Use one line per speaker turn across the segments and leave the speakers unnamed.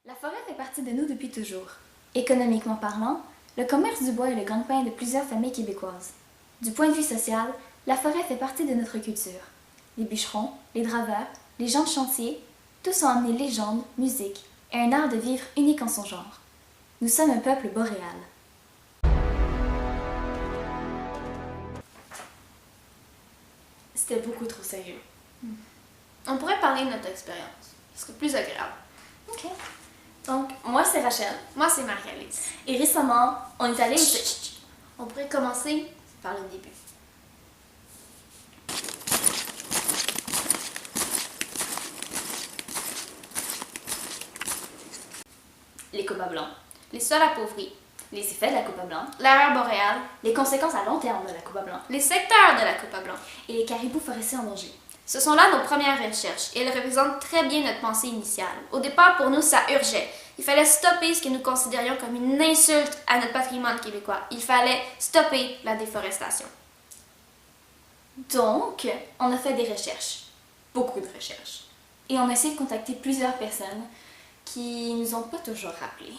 La forêt fait partie de nous depuis toujours. Économiquement parlant, le commerce du bois est le gagne-pain de plusieurs familles québécoises. Du point de vue social, la forêt fait partie de notre culture. Les bûcherons, les draveurs, les gens de chantier, tous ont amené légende, musique et un art de vivre unique en son genre. Nous sommes un peuple boréal. C'était beaucoup trop sérieux.
On pourrait parler de notre expérience. Ce serait plus agréable.
Ok. Donc, moi c'est Rachel.
Moi, c'est Marie-Alice.
Et récemment, on est allé au...
On pourrait commencer par le début.
Les copas blancs,
Les sols appauvris,
les effets de la coupe blanc,
l'erreur boréale,
les conséquences à long terme de la coupe blanc
les secteurs de la coupe blanc.
et les caribous forestiers en danger.
Ce sont là nos premières recherches et elles représentent très bien notre pensée initiale. Au départ, pour nous, ça urgeait. Il fallait stopper ce que nous considérions comme une insulte à notre patrimoine québécois. Il fallait stopper la déforestation.
Donc, on a fait des recherches, beaucoup de recherches, et on a essayé de contacter plusieurs personnes qui nous ont pas toujours rappelé.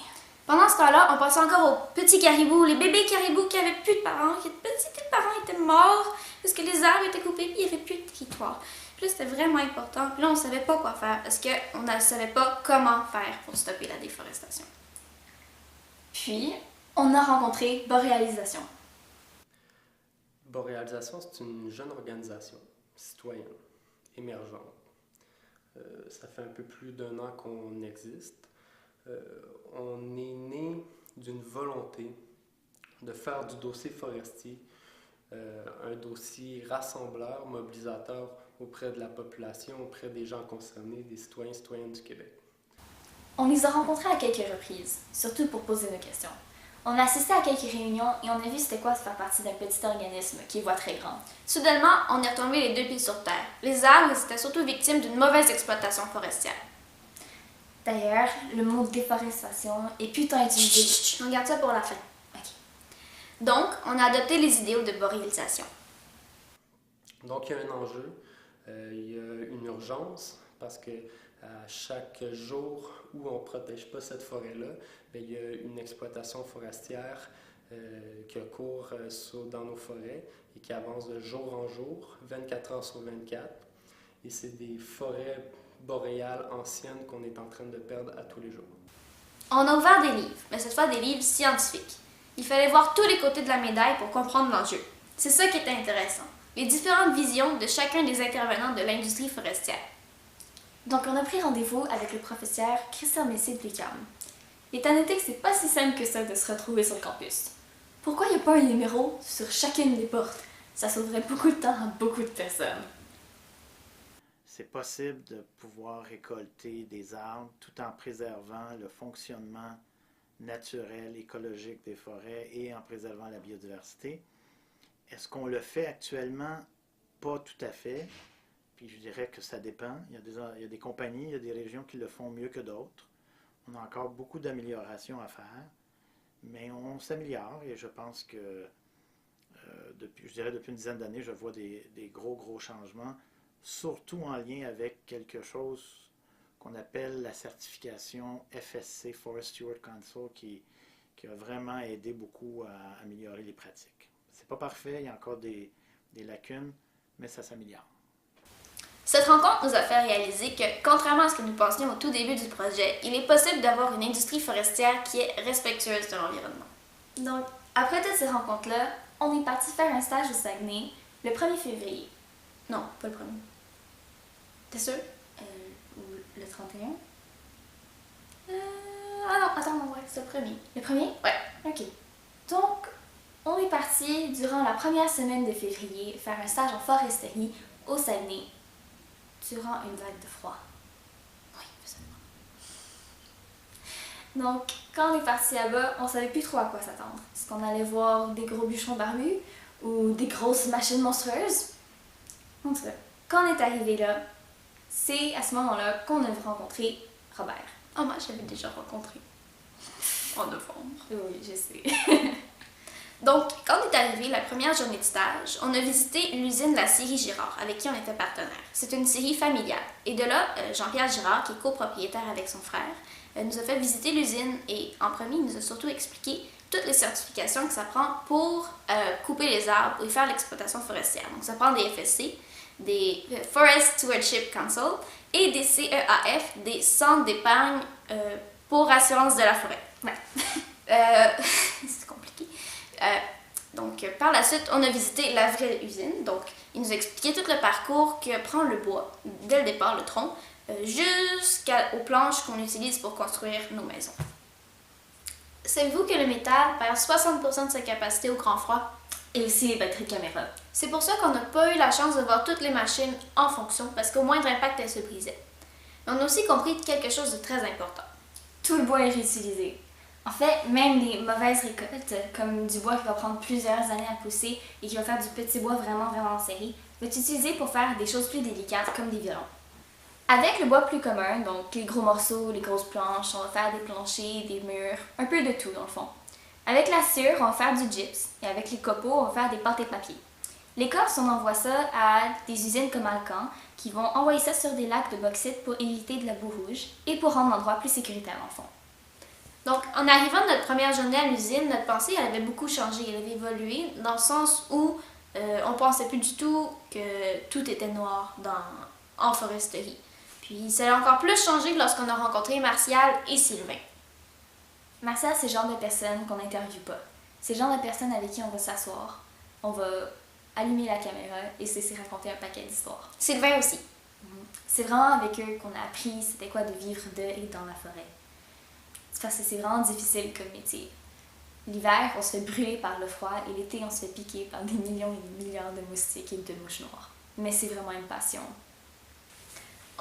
Pendant ce temps-là, on pensait encore aux petits caribous, les bébés caribous qui avaient plus de parents, qui petits parents étaient morts parce que les arbres étaient coupés et il n'y avait plus de territoire. Puis là, c'était vraiment important. Puis là, on ne savait pas quoi faire parce qu'on ne savait pas comment faire pour stopper la déforestation.
Puis, on a rencontré Boréalisation.
Boréalisation, c'est une jeune organisation citoyenne, émergente. Ça fait un peu plus d'1 an qu'on existe. On est né d'une volonté de faire du dossier forestier un dossier rassembleur, mobilisateur auprès de la population, auprès des gens concernés, des citoyens et citoyennes du Québec.
On les a rencontrés à quelques reprises, surtout pour poser nos questions. On a assisté à quelques réunions et on a vu c'était quoi de faire partie d'un petit organisme qui voit très grand.
Soudainement, on est retombé les deux pieds sur terre. Les arbres étaient surtout victimes d'une mauvaise exploitation forestière.
D'ailleurs, le mot déforestation est putain utilisé.
Chut, on garde ça pour la fin.
Ok.
Donc, on a adopté les idéaux de boréalisation.
Donc, il y a un enjeu, il y a une urgence, parce que à chaque jour où on ne protège pas cette forêt-là, bien, il y a une exploitation forestière qui a cours dans nos forêts et qui avance de jour en jour, 24 heures sur 24. Et c'est des forêts boréales anciennes qu'on est en train de perdre à tous les jours.
On a ouvert des livres, mais cette fois des livres scientifiques. Il fallait voir tous les côtés de la médaille pour comprendre l'enjeu. C'est ça qui était intéressant, les différentes visions de chacun des intervenants de l'industrie forestière.
Donc, on a pris rendez-vous avec le professeur Christian Messier de l'UQAM. Il est à noter que c'est pas si simple que ça de se retrouver sur le campus. Pourquoi il n'y a pas un numéro sur chacune des portes? Ça sauverait beaucoup de temps à beaucoup de personnes.
C'est possible de pouvoir récolter des arbres tout en préservant le fonctionnement naturel, écologique des forêts et en préservant la biodiversité. Est-ce qu'on le fait actuellement? Pas tout à fait. Puis je dirais que ça dépend. Il y a des compagnies, il y a des régions qui le font mieux que d'autres. On a encore beaucoup d'améliorations à faire, mais on s'améliore et je pense que depuis une dizaine d'années, je vois des gros changements, surtout en lien avec quelque chose qu'on appelle la certification FSC, Forest Steward Council, qui a vraiment aidé beaucoup à améliorer les pratiques. C'est pas parfait, il y a encore des lacunes, mais ça s'améliore.
Cette rencontre nous a fait réaliser que, contrairement à ce que nous pensions au tout début du projet, il est possible d'avoir une industrie forestière qui est respectueuse de l'environnement.
Donc, après toutes ces rencontres-là, on est parti faire un stage au Saguenay le 1er février.
Non, pas le premier. T'es sûr?
Ou le 31?
Ah non, attends, non, ouais, c'est le premier.
Le 1er?
Ouais.
Ok. Donc, on est parti durant la première semaine de février faire un stage en foresterie au Saguenay durant une vague de froid.
Oui, absolument.
Donc, quand on est parti là-bas, on savait plus trop à quoi s'attendre. Est-ce qu'on allait voir des gros bûcherons barbus ou des grosses machines monstrueuses? En tout cas, quand on est arrivé là, c'est à ce moment-là qu'on a rencontré Robert.
Oh, moi, je l'avais déjà rencontré. En novembre.
Oui, je sais.
Donc, quand on est arrivé la première journée de stage, on a visité l'usine de la scierie Girard, avec qui on était partenaire. C'est une scierie familiale. Et de là, Jean-Pierre Girard, qui est copropriétaire avec son frère, nous a fait visiter l'usine et en premier, il nous a surtout expliqué toutes les certifications que ça prend pour couper les arbres et faire l'exploitation forestière. Donc, ça prend des FSC, des Forest Stewardship Council et des CEAF, des centres d'épargne pour assurance de la forêt. Ouais. C'est compliqué. Donc, par la suite, on a visité la vraie usine. Donc, il nous a expliqué tout le parcours que prend le bois, dès le départ, le tronc, jusqu'aux planches qu'on utilise pour construire nos maisons. Savez-vous que le métal perd 60% de sa capacité au grand froid?
Et aussi les batteries de caméra.
C'est pour ça qu'on n'a pas eu la chance de voir toutes les machines en fonction, parce qu'au moindre impact, elles se brisaient. Mais on a aussi compris quelque chose de très important.
Tout le bois est réutilisé. En fait, même les mauvaises récoltes, comme du bois qui va prendre plusieurs années à pousser et qui va faire du petit bois vraiment en série, va être utilisé pour faire des choses plus délicates comme des violons. Avec le bois plus commun, donc les gros morceaux, les grosses planches, on va faire des planchers, des murs, un peu de tout dans le fond. Avec la sciure, on va faire du gyps et avec les copeaux, on va faire des pâtes et papier. L'écorce, on envoie ça à des usines comme Alcan qui vont envoyer ça sur des lacs de bauxite pour éviter de la boue rouge et pour rendre l'endroit plus sécuritaire en fond.
Donc, en arrivant de notre première journée à l'usine, notre pensée elle avait beaucoup changé, elle avait évolué dans le sens où on pensait plus du tout que tout était noir en foresterie. Puis, ça a encore plus changé lorsqu'on a rencontré Martial et Sylvain.
Martial, c'est le genre de personne qu'on n'interviewe pas. C'est le genre de personne avec qui on va s'asseoir, on va allumer la caméra et se laisser raconter un paquet d'histoires.
Sylvain aussi.
C'est vraiment avec eux qu'on a appris c'était quoi de vivre de et dans la forêt. C'est parce que c'est vraiment difficile comme métier. L'hiver, on se fait brûler par le froid et l'été, on se fait piquer par des millions et des milliards de moustiques et de mouches noires. Mais c'est vraiment une passion.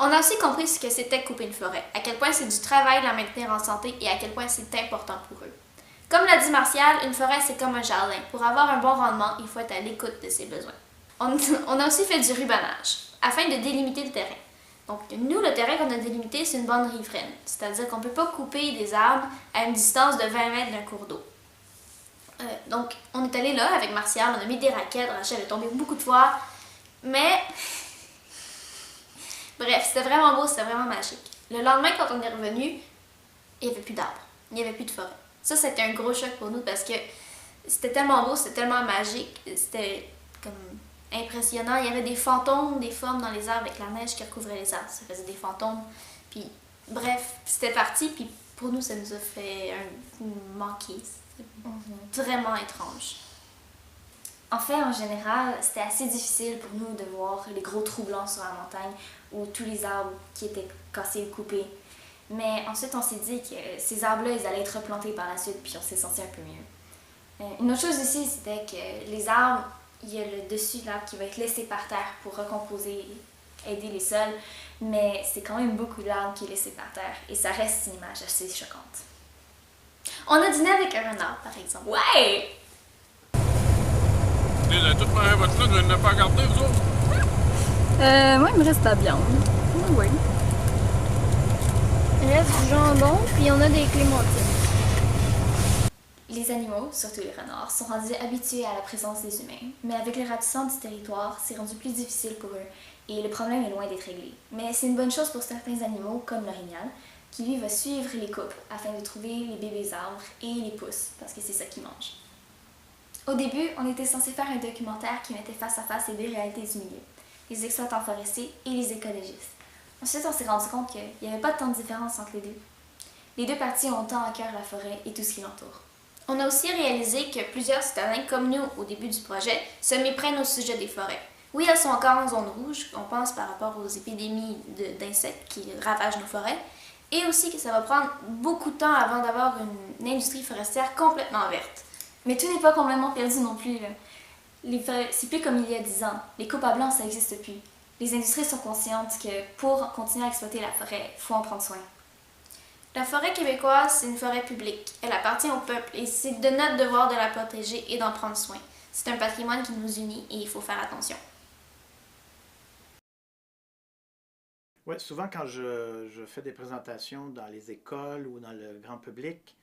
On a aussi compris ce que c'était couper une forêt, à quel point c'est du travail de la maintenir en santé et à quel point c'est important pour eux. Comme l'a dit Martial, une forêt c'est comme un jardin. Pour avoir un bon rendement, il faut être à l'écoute de ses besoins. On a aussi fait du rubanage, afin de délimiter le terrain. Donc nous, le terrain qu'on a délimité, c'est une bande riveraine, c'est-à-dire qu'on ne peut pas couper des arbres à une distance de 20 mètres d'un cours d'eau. Donc on est allé là avec Martial, on a mis des raquettes, Rachel est tombée beaucoup de fois, mais... Bref, c'était vraiment beau, c'était vraiment magique. Le lendemain, quand on est revenu, il n'y avait plus d'arbres, il n'y avait plus de forêt. Ça, c'était un gros choc pour nous parce que c'était tellement beau, c'était tellement magique, c'était comme impressionnant. Il y avait des fantômes, des formes dans les arbres avec la neige qui recouvrait les arbres. Ça faisait des fantômes. Puis, bref, c'était parti. Puis, pour nous, ça nous a fait manquer. C'était vraiment étrange.
En fait, en général, c'était assez difficile pour nous de voir les gros trous blancs sur la montagne ou tous les arbres qui étaient cassés ou coupés. Mais ensuite, on s'est dit que ces arbres-là, ils allaient être replantés par la suite, puis on s'est senti un peu mieux. Une autre chose aussi, c'était que les arbres, il y a le dessus de l'arbre qui va être laissé par terre pour recomposer, aider les sols, mais c'est quand même beaucoup d'arbres qui est laissé par terre, et ça reste une image assez choquante.
On a dîné avec un renard, par exemple.
Ouais!
Vous avez tout mangé votre là, vous n'avez pas gardé, vous autres?
Moi, il me reste la viande. Oui.
Il reste du jambon, puis on a des clémentines.
Les animaux, surtout les renards, sont rendus habitués à la présence des humains, mais avec le ratissant du territoire, c'est rendu plus difficile pour eux, et le problème est loin d'être réglé. Mais c'est une bonne chose pour certains animaux, comme l'orignal, qui lui va suivre les couples afin de trouver les bébés arbres et les pousses, parce que c'est ça qu'ils mangent. Au début, on était censé faire un documentaire qui mettait face à face les deux réalités du milieu, les exploitants forestiers et les écologistes. Ensuite, on s'est rendu compte qu'il n'y avait pas tant de différence entre les deux. Les deux parties ont autant à cœur la forêt et tout ce qui l'entoure.
On a aussi réalisé que plusieurs citadins, comme nous au début du projet, se méprennent au sujet des forêts. Oui, elles sont encore en zone rouge, on pense par rapport aux épidémies d'insectes qui ravagent nos forêts, et aussi que ça va prendre beaucoup de temps avant d'avoir une industrie forestière complètement verte.
Mais tout n'est pas complètement perdu non plus. C'est plus comme il y a 10 ans. Les coupes à blanc, ça n'existe plus. Les industries sont conscientes que pour continuer à exploiter la forêt, il faut en prendre soin.
La forêt québécoise, c'est une forêt publique. Elle appartient au peuple et c'est de notre devoir de la protéger et d'en prendre soin. C'est un patrimoine qui nous unit et il faut faire attention.
Oui, souvent quand je fais des présentations dans les écoles ou dans le grand public,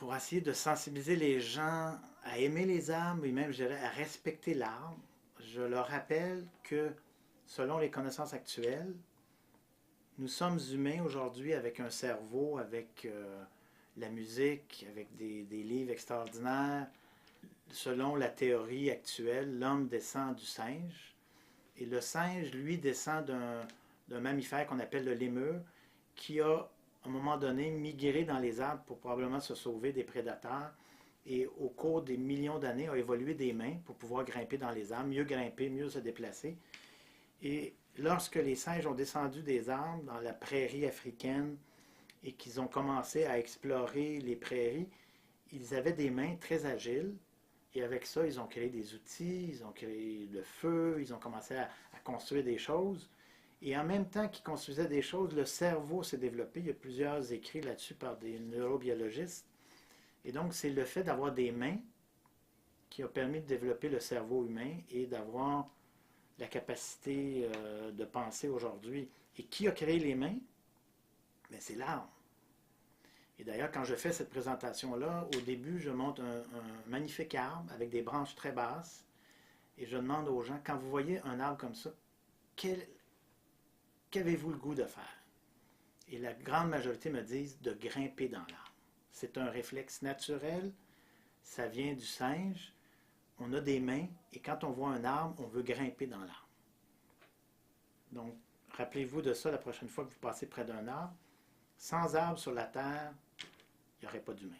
pour essayer de sensibiliser les gens à aimer les arbres et même, je dirais, à respecter l'arbre, je leur rappelle que, selon les connaissances actuelles, nous sommes humains aujourd'hui avec un cerveau, avec la musique, avec des livres extraordinaires. Selon la théorie actuelle, l'homme descend du singe. Et le singe, lui, descend d'un mammifère qu'on appelle le lémur, qui a, à un moment donné, migré dans les arbres pour probablement se sauver des prédateurs. Et au cours des millions d'années, a évolué des mains pour pouvoir grimper dans les arbres, mieux grimper, mieux se déplacer. Et lorsque les singes ont descendu des arbres dans la prairie africaine et qu'ils ont commencé à explorer les prairies, ils avaient des mains très agiles. Et avec ça, ils ont créé des outils, ils ont créé le feu, ils ont commencé à construire des choses. Et en même temps qu'ils construisaient des choses, le cerveau s'est développé. Il y a plusieurs écrits là-dessus par des neurobiologistes. Et donc, c'est le fait d'avoir des mains qui a permis de développer le cerveau humain et d'avoir la capacité de penser aujourd'hui. Et qui a créé les mains? Bien, c'est l'arbre. Et d'ailleurs, quand je fais cette présentation-là, au début, je montre un magnifique arbre avec des branches très basses. Et je demande aux gens, quand vous voyez un arbre comme ça, qu'avez-vous le goût de faire? Et la grande majorité me disent de grimper dans l'arbre. C'est un réflexe naturel, ça vient du singe. On a des mains et quand on voit un arbre, on veut grimper dans l'arbre. Donc, rappelez-vous de ça la prochaine fois que vous passez près d'un arbre. Sans arbre sur la terre, il n'y aurait pas d'humain.